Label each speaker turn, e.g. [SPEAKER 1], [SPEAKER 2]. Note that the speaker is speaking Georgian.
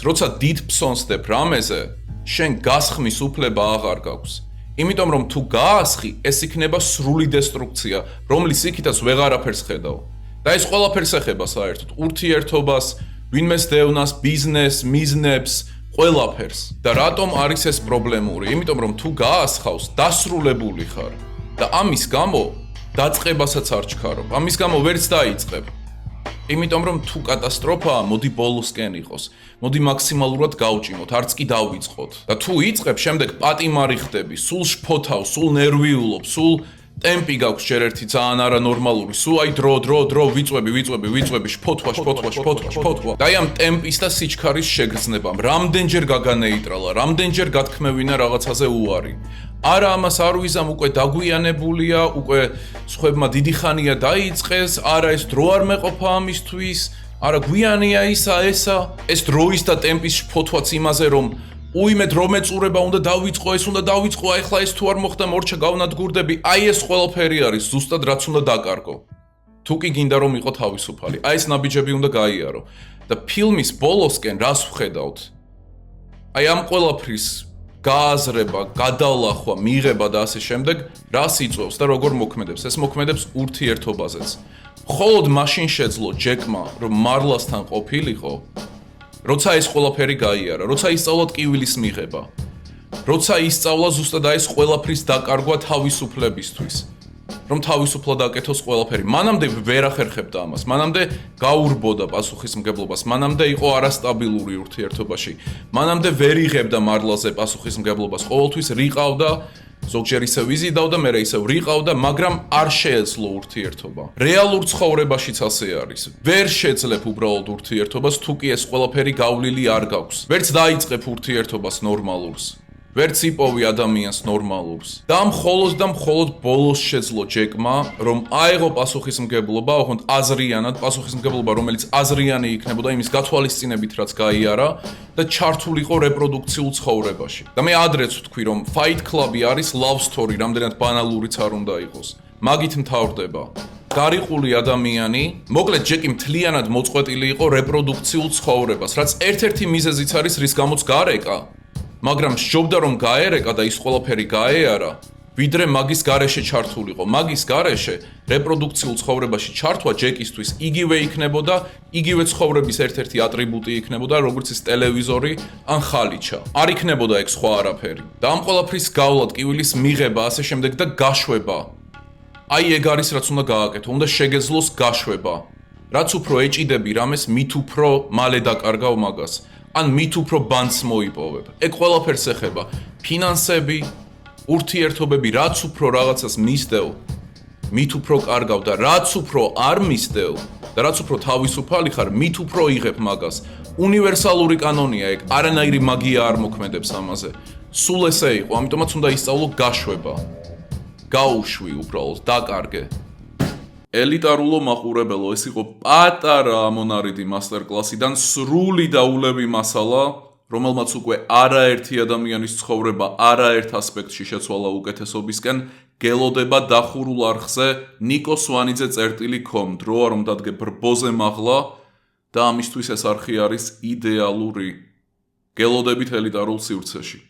[SPEAKER 1] როცა დიდ ფსონს დებ რამეზე, შენ გასხმის უფლება აღარ გაქვს. იმიტომ რომ თუ გაასხი, ეს იქნება სრული დესტრუქცია, რომლის იქითაც ვეღარაფერს ხედავ. და ეს ყველაფერს ეხება საერთოდ ურთიერთობას, ვინმეს დევნას, ბიზნესს, მიზნებს, ყველაფერს. და რატომ არის ეს პრობლემური? იმიტომ რომ თუ გაასხავს, დასრულებული ხარ. და ამის გამო დაწყებასაც არ ჩქარობ. ამის გამო ვერც დაიწყებ. იმიტომ რომ თუ კატასტროფაა, მოდი ბოლოსკენ იყოს. მოდი მაქსიმალურად გავჭიმოთ, არც კი დავიწყოთ. და თუ იწყებ, შემდეგ პატიმარი ხდები, სულ შფოთავ, სულ ნერვიულობ, სულ ტემპი გაქვს ჯერ ერთი ძალიან არანორმალური, სულ აი დრო ვიწვევი, შფოთვა. და აი ამ ტემპის და სიჩქარის შეგრძნებამ, რამდენჯერ გაგანეიტრალა, რამდენჯერ გათქმევინა რაღაცაზე უარი. არა ამას არ ვიზამ, უკვე დაგვიანებულია, უკვე სხვებმა დიდი ხანია დაიწყეს, არა ეს დრო არ მეყოფა ამისთვის, არა გვიანია ისა, ეს დროის და ტემპის შფოთვაც იმაზე, რომ უიმე დრო მეწურება უნდა დავიწყო, ეს უნდა დავიწყო, ახლა ეს თუ არ მოხდა მორჩა გავნადგურდები, აი ეს ყველაფერი არის ზუსტად რაც უნდა დაკარგო. თუ კი გინდა რომ იყო თავისუფალი, აი ეს ნაბიჯები უნდა გაიარო. და ფილმის ბოლოსკენ რას ვხედავთ? აი ამ ყველაფრის გააზრება, გადალახვა, მიღება და ასე შემდეგ, რას იწვევს და როგორ მოქმედებს? ეს მოქმედებს ურთიერთობაზეც. მხოლოდ მაშინ შეძლო ჯეკმა, რომ მარლასთან ყოფილიყო, როცა ეს ყველაფერი გაიარა, როცა ისწავლა ტკივილის მიღება, როცა ისწავლა ზუსტად ეს ყველაფრის დაკარგვა თავისუფლებისთვის, რომ თავისუფლად აკეთოს ყველაფერი. მანამდე ვერ ახერხებდა ამას, მანამდე გაურბოდა პასუხისმგებლობას, მანამდე იყო არასტაბილური ურთიერთობაში, მანამდე ვერ იღებდა მარლაზე პასუხისმგებლობას, ყოველთვის რიყავდა, ზოგჯერ ისევ იზიდავდა, მერე ისევ რიყავდა, მაგრამ არ შეეძლო ურთიერთობა. რეალურ ცხოვრებაშიც ასე არის. ვერ შეძლებ უბრალოდ ურთიერთობას, თუ კი ეს ყველაფერი გავლილი არ გაქვს. ვერც დაიწყებ ურთიერთობას ნორმალურს. ვერც იპოვი ადამიანს ნორმალურს. და მხოლოდ ბოლოს შეძლო ჯეკმა, რომ აეღო პასუხისმგებლობა, ოღონდ აზრიანად, პასუხისმგებლობა, რომელიც აზრიანი იქნებოდა იმის გათვალისწინებით, რაც გაიარა და ჩართულიყო რეპროდუქციულ ცხოვრებაში. და მე ადრეც ვთქვი, რომ Fight Club-ი არის love story, რამდენად ბანალურიც არ უნდა იყოს. მაგით მთავრდება. გარიყული ადამიანი, მოკლედ ჯეკი მთლიანად მოწყვეტილი იყო რეპროდუქციულ ცხოვრებას, რაც ერთ-ერთი მიზეზიც არის, რის გამოც გარეკა. მაგრამ სჯობდა რომ გაერეკა და ის ყველაფერი გაეარა, ვიდრე მაგის გარეშე ჩართულიყო. მაგის გარეშე რეპროდუქციულ ცხოვრებაში ჩართვა ჯეკისთვის იგივე იქნებოდა, იგივე ცხოვრების ერთ-ერთი ატრიბუტი იქნებოდა, როგორც ის ტელევიზორი ან ხალიჩა. არ იქნებოდა ეგ სხვა არაფერი. და ამ ყველაფრის გავლა, ტკივილის მიღება, ასე შემდეგ და გაშვება. აი ეგ არის რაც უნდა გააკეთო, უნდა შეგეძლოს გაშვება. რაც უფრო ეჭიდები რამეს, მით უფრო მალე დაკარგავ მაგას. ან მით უფრო ბანძს მოიპოვებ. ეგ ყველაფერს ეხება. ფინანსები, ურთიერთობები, რაც უფრო რაღაცას მისდევ, მით უფრო კარგავ და რაც უფრო არ მისდევ და რაც უფრო თავისუფალი ხარ, მით უფრო იღებ მაგას. უნივერსალური კანონია ეგ, არანაირი მაგია არ მოქმედებს ამაზე. სულ ესე იყო, ამიტომაც უნდა ისწავლო გაშვება. გაუშვი უბრალოდ, დაკარგე. ელიტარულო მაყურებელო, ეს იყო პატარა ამონარიდი მასტერკლასიდან სრული დაულევი მასალა, რომელმაც უკვე არაერთი ადამიანის ცხოვრება არაერთ ასპექტში შეცვალა უკეთესობისკენ, გელოდება დახურულ არხზე ნიკო სვანიძე.com, დროა რომ დადგე ბრბოზე მაღლა და ამისთვის ეს არხი არის იდეალური. გელოდებით ელიტარულ სივრცეში.